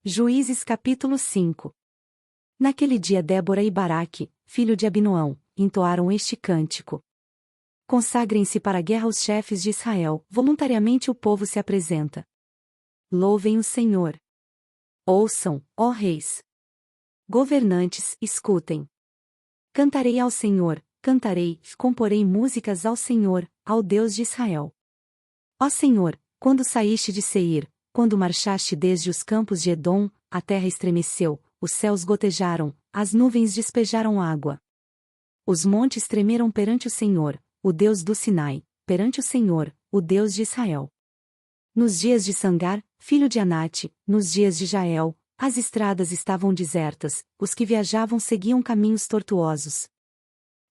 Juízes capítulo 5. Naquele dia Débora e Baraque, filho de Abinoão, entoaram este cântico. Consagrem-se para a guerra os chefes de Israel, voluntariamente o povo se apresenta. Louvem o Senhor. Ouçam, ó reis. Governantes, escutem. Cantarei ao Senhor, cantarei, comporei músicas ao Senhor, ao Deus de Israel. Ó Senhor, quando saíste de Seir, quando marchaste desde os campos de Edom, a terra estremeceu, os céus gotejaram, as nuvens despejaram água. Os montes tremeram perante o Senhor, o Deus do Sinai, perante o Senhor, o Deus de Israel. Nos dias de Sangar, filho de Anate, nos dias de Jael, as estradas estavam desertas, os que viajavam seguiam caminhos tortuosos.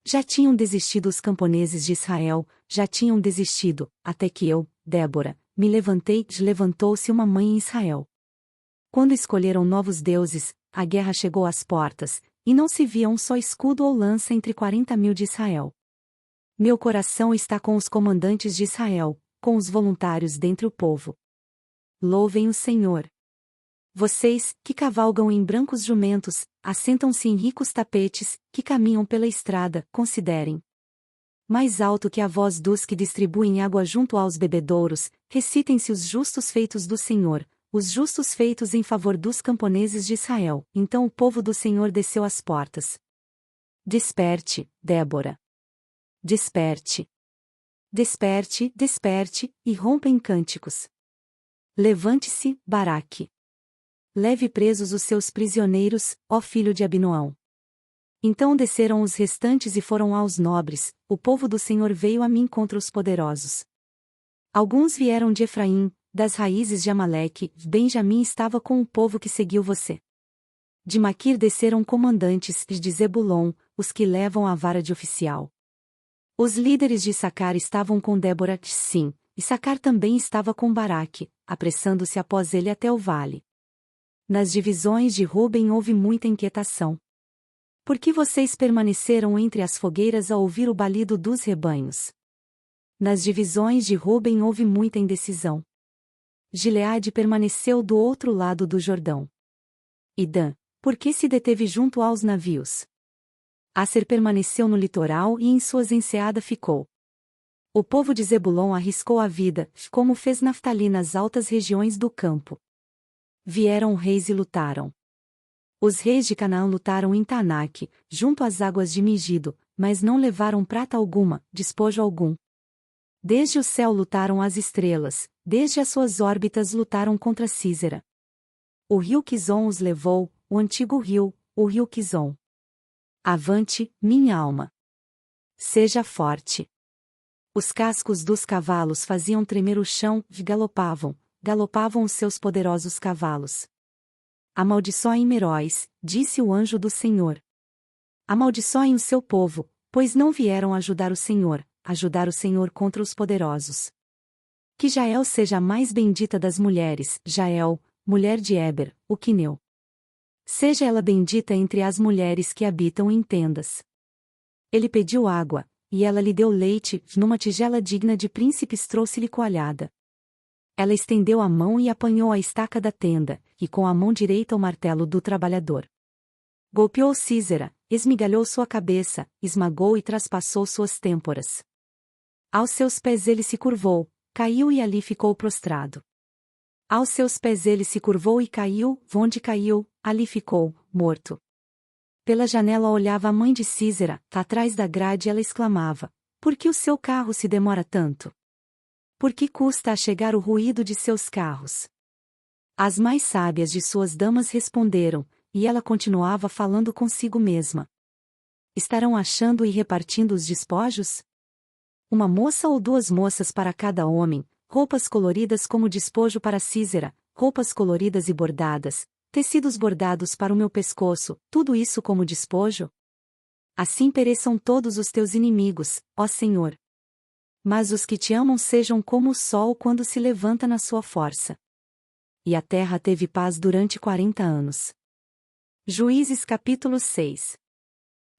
Já tinham desistido os camponeses de Israel, já tinham desistido, até que eu, Débora, me levantei, levantou-se uma mãe em Israel. Quando escolheram novos deuses, a guerra chegou às portas, e não se via um só escudo ou lança entre 40.000 de Israel. Meu coração está com os comandantes de Israel, com os voluntários dentre o povo. Louvem o Senhor. Vocês, que cavalgam em brancos jumentos, assentam-se em ricos tapetes, que caminham pela estrada, considerem. Mais alto que a voz dos que distribuem água junto aos bebedouros, recitem-se os justos feitos do Senhor, os justos feitos em favor dos camponeses de Israel. Então o povo do Senhor desceu às portas. Desperte, Débora. Desperte. Desperte, desperte, e rompa em cânticos. Levante-se, Baraque. Leve presos os seus prisioneiros, ó filho de Abinoão. Então desceram os restantes e foram aos nobres, o povo do Senhor veio a mim contra os poderosos. Alguns vieram de Efraim, das raízes de Amaleque, Benjamim estava com o povo que seguiu você. De Maquir desceram comandantes de Zebulon, os que levam a vara de oficial. Os líderes de Issacar estavam com Débora, sim, Issacar também estava com Baraque, apressando-se após ele até o vale. Nas divisões de Ruben houve muita inquietação. Por que vocês permaneceram entre as fogueiras a ouvir o balido dos rebanhos? Nas divisões de Ruben houve muita indecisão. Gileade permaneceu do outro lado do Jordão. E Dan, por que se deteve junto aos navios? Aser permaneceu no litoral e em suas enseadas ficou. O povo de Zebulon arriscou a vida, como fez Naftali nas altas regiões do campo. Vieram reis e lutaram. Os reis de Canaã lutaram em Taanaque, junto às águas de Megido, mas não levaram prata alguma, despojo algum. Desde o céu lutaram as estrelas, desde as suas órbitas lutaram contra Sísera. O rio Quizon os levou, o antigo rio, o rio Quizon. Avante, minha alma. Seja forte. Os cascos dos cavalos faziam tremer o chão, galopavam os seus poderosos cavalos. Amaldiçoem Meróis, disse o anjo do Senhor. Amaldiçoem o seu povo, pois não vieram ajudar o Senhor contra os poderosos. Que Jael seja a mais bendita das mulheres, Jael, mulher de Eber, o quineu. Seja ela bendita entre as mulheres que habitam em tendas. Ele pediu água, e ela lhe deu leite, numa tigela digna de príncipes trouxe-lhe coalhada. Ela estendeu a mão e apanhou a estaca da tenda, e com a mão direita o martelo do trabalhador. Golpeou Sísera, esmigalhou sua cabeça, esmagou e traspassou suas têmporas. Aos seus pés ele se curvou, caiu e ali ficou prostrado. Aos seus pés ele se curvou e caiu, onde caiu, ali ficou, morto. Pela janela olhava a mãe de Sísera, atrás da grade ela exclamava: por que o seu carro se demora tanto? Por que custa a chegar o ruído de seus carros? As mais sábias de suas damas responderam, e ela continuava falando consigo mesma. Estarão achando e repartindo os despojos? Uma moça ou duas moças para cada homem, roupas coloridas como despojo para Sísera, roupas coloridas e bordadas, tecidos bordados para o meu pescoço, tudo isso como despojo? Assim pereçam todos os teus inimigos, ó Senhor. Mas os que te amam sejam como o sol quando se levanta na sua força. E a terra teve paz durante 40 anos. Juízes capítulo 6.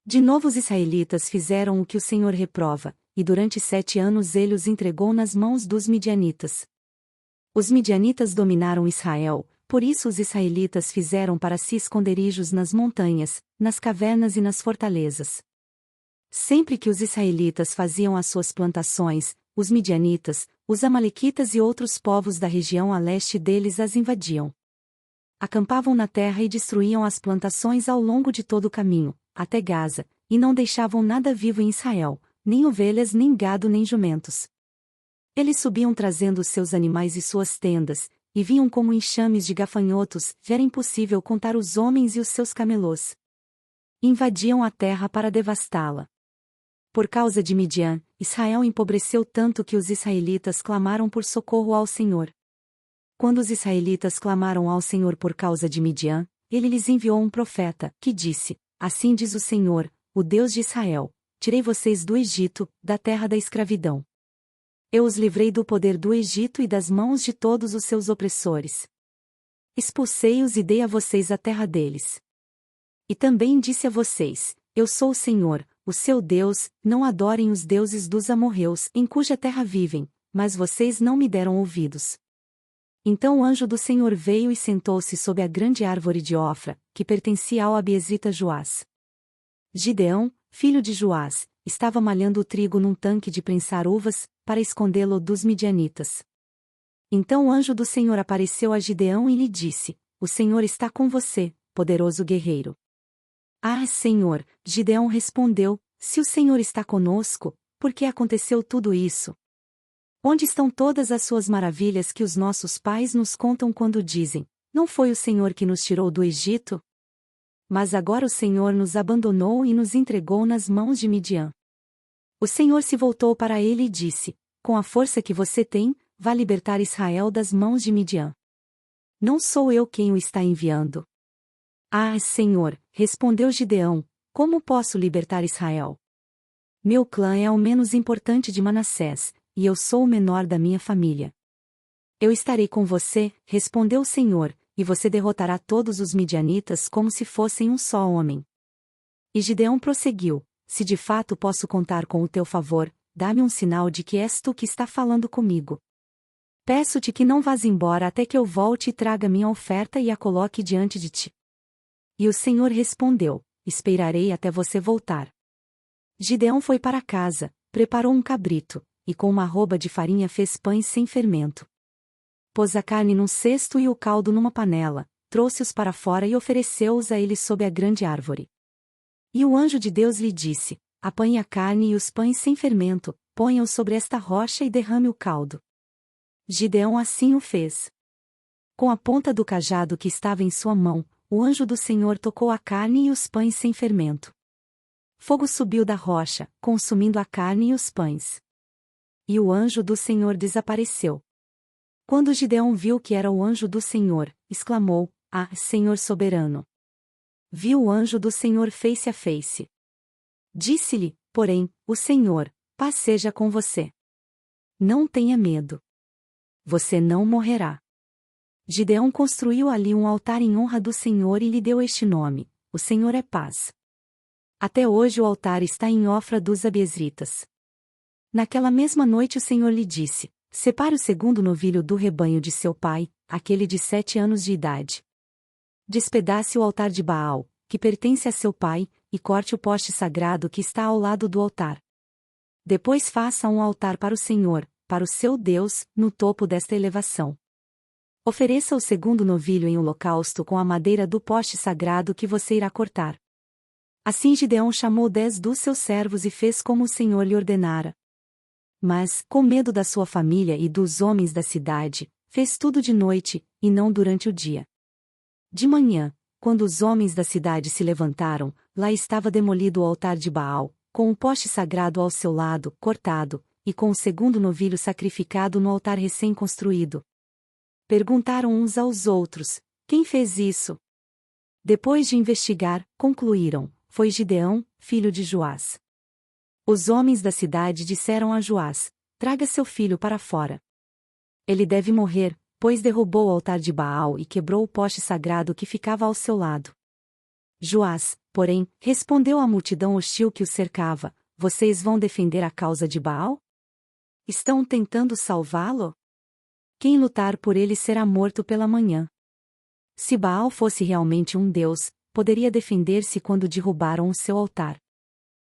De novo os israelitas fizeram o que o Senhor reprova, e durante 7 anos ele os entregou nas mãos dos midianitas. Os midianitas dominaram Israel, Por isso os israelitas fizeram para si esconderijos nas montanhas, nas cavernas e nas fortalezas. Sempre que os israelitas faziam as suas plantações, os midianitas, os amalequitas e outros povos da região a leste deles as invadiam. Acampavam na terra e destruíam as plantações ao longo de todo o caminho, até Gaza, e não deixavam nada vivo em Israel, nem ovelhas, nem gado, nem jumentos. Eles subiam trazendo os seus animais e suas tendas, e vinham como enxames de gafanhotos, era impossível contar os homens e os seus camelôs. Invadiam a terra para devastá-la. Por causa de Midian, Israel empobreceu tanto que os israelitas clamaram por socorro ao Senhor. Quando os israelitas clamaram ao Senhor por causa de Midian, ele lhes enviou um profeta, que disse: Assim diz o Senhor, o Deus de Israel: Tirei vocês do Egito, da terra da escravidão. Eu os livrei do poder do Egito e das mãos de todos os seus opressores. Expulsei-os e dei a vocês a terra deles. E também disse a vocês: Eu sou o Senhor, o seu Deus, não adorem os deuses dos amorreus, em cuja terra vivem, mas vocês não me deram ouvidos. Então o anjo do Senhor veio e sentou-se sob a grande árvore de Ofra, que pertencia ao abiezrita Joás. Gideão, filho de Joás, estava malhando o trigo num tanque de prensar uvas, para escondê-lo dos midianitas. Então o anjo do Senhor apareceu a Gideão e lhe disse: O Senhor está com você, poderoso guerreiro. Ah, Senhor, Gideão respondeu: Se o Senhor está conosco, por que aconteceu tudo isso? Onde estão todas as suas maravilhas que os nossos pais nos contam quando dizem: Não foi o Senhor que nos tirou do Egito? Mas agora o Senhor nos abandonou e nos entregou nas mãos de Midian. O Senhor se voltou para ele e disse: Com a força que você tem, vá libertar Israel das mãos de Midian. Não sou eu quem o está enviando. Ah, Senhor, respondeu Gideão, como posso libertar Israel? Meu clã é o menos importante de Manassés, e eu sou o menor da minha família. Eu estarei com você, respondeu o Senhor, e você derrotará todos os midianitas como se fossem um só homem. E Gideão prosseguiu: Se de fato posso contar com o teu favor, dá-me um sinal de que és tu que está falando comigo. Peço-te que não vás embora até que eu volte e traga minha oferta e a coloque diante de ti. E o Senhor respondeu: Esperarei até você voltar. Gideão foi para casa, preparou um cabrito, e com uma arroba de farinha fez pães sem fermento. Pôs a carne num cesto e o caldo numa panela, trouxe-os para fora e ofereceu-os a eles sob a grande árvore. E o anjo de Deus lhe disse: Apanhe a carne e os pães sem fermento, ponha-os sobre esta rocha e derrame o caldo. Gideão assim o fez. Com a ponta do cajado que estava em sua mão, o anjo do Senhor tocou a carne e os pães sem fermento. Fogo subiu da rocha, consumindo a carne e os pães. E o anjo do Senhor desapareceu. Quando Gideão viu que era o anjo do Senhor, exclamou: Ah, Senhor soberano! Viu o anjo do Senhor face a face. Disse-lhe, porém, o Senhor: Paz seja com você. Não tenha medo. Você não morrerá. Gideão construiu ali um altar em honra do Senhor e lhe deu este nome: O Senhor é paz. Até hoje o altar está em Ofra dos abiezritas. Naquela mesma noite o Senhor lhe disse: Separe o segundo novilho do rebanho de seu pai, aquele de 7 anos de idade. Despedace o altar de Baal, que pertence a seu pai, e corte o poste sagrado que está ao lado do altar. Depois faça um altar para o Senhor, para o seu Deus, no topo desta elevação. Ofereça o segundo novilho em holocausto com a madeira do poste sagrado que você irá cortar. Assim Gideão chamou 10 dos seus servos e fez como o Senhor lhe ordenara. Mas, com medo da sua família e dos homens da cidade, fez tudo de noite, e não durante o dia. De manhã, quando os homens da cidade se levantaram, lá estava demolido o altar de Baal, com o poste sagrado ao seu lado, cortado, e com o segundo novilho sacrificado no altar recém-construído. Perguntaram uns aos outros: Quem fez isso? Depois de investigar, concluíram: Foi Gideão, filho de Joás. Os homens da cidade disseram a Joás: Traga seu filho para fora. Ele deve morrer, pois derrubou o altar de Baal e quebrou o poste sagrado que ficava ao seu lado. Joás, porém, respondeu à multidão hostil que o cercava: Vocês vão defender a causa de Baal? Estão tentando salvá-lo? Quem lutar por ele será morto pela manhã. Se Baal fosse realmente um deus, poderia defender-se quando derrubaram o seu altar.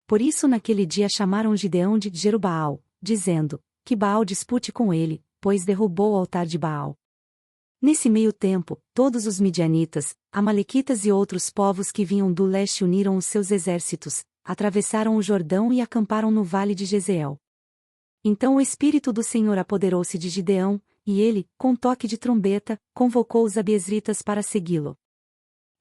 Por isso naquele dia chamaram Gideão de Jerubaal, dizendo, que Baal dispute com ele, pois derrubou o altar de Baal. Nesse meio tempo, todos os midianitas, amalequitas e outros povos que vinham do leste uniram os seus exércitos, atravessaram o Jordão e acamparam no vale de Jezeel. Então o Espírito do Senhor apoderou-se de Gideão, e ele, com toque de trombeta, convocou os abiezritas para segui-lo.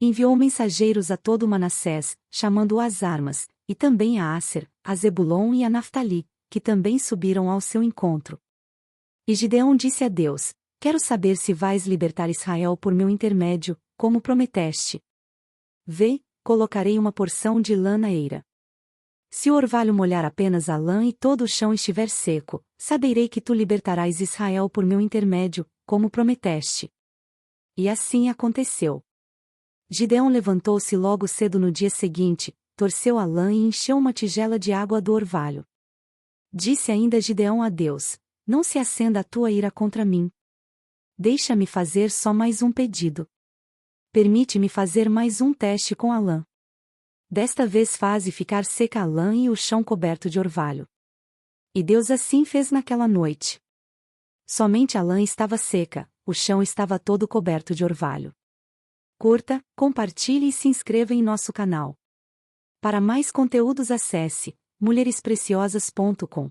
Enviou mensageiros a todo Manassés, chamando-o às armas, e também a Asser, a Zebulon e a Naftali, que também subiram ao seu encontro. E Gideão disse a Deus: Quero saber se vais libertar Israel por meu intermédio, como prometeste. Vê, colocarei uma porção de lã na eira. Se o orvalho molhar apenas a lã e todo o chão estiver seco, saberei que tu libertarás Israel por meu intermédio, como prometeste. E assim aconteceu. Gideão levantou-se logo cedo no dia seguinte, torceu a lã e encheu uma tigela de água do orvalho. Disse ainda Gideão a Deus: Não se acenda a tua ira contra mim. Deixa-me fazer só mais um pedido. Permite-me fazer mais um teste com a lã. Desta vez faze ficar seca a lã e o chão coberto de orvalho. E Deus assim fez naquela noite. Somente a lã estava seca, o chão estava todo coberto de orvalho. Curta, compartilhe e se inscreva em nosso canal. Para mais conteúdos acesse mulherespreciosas.com.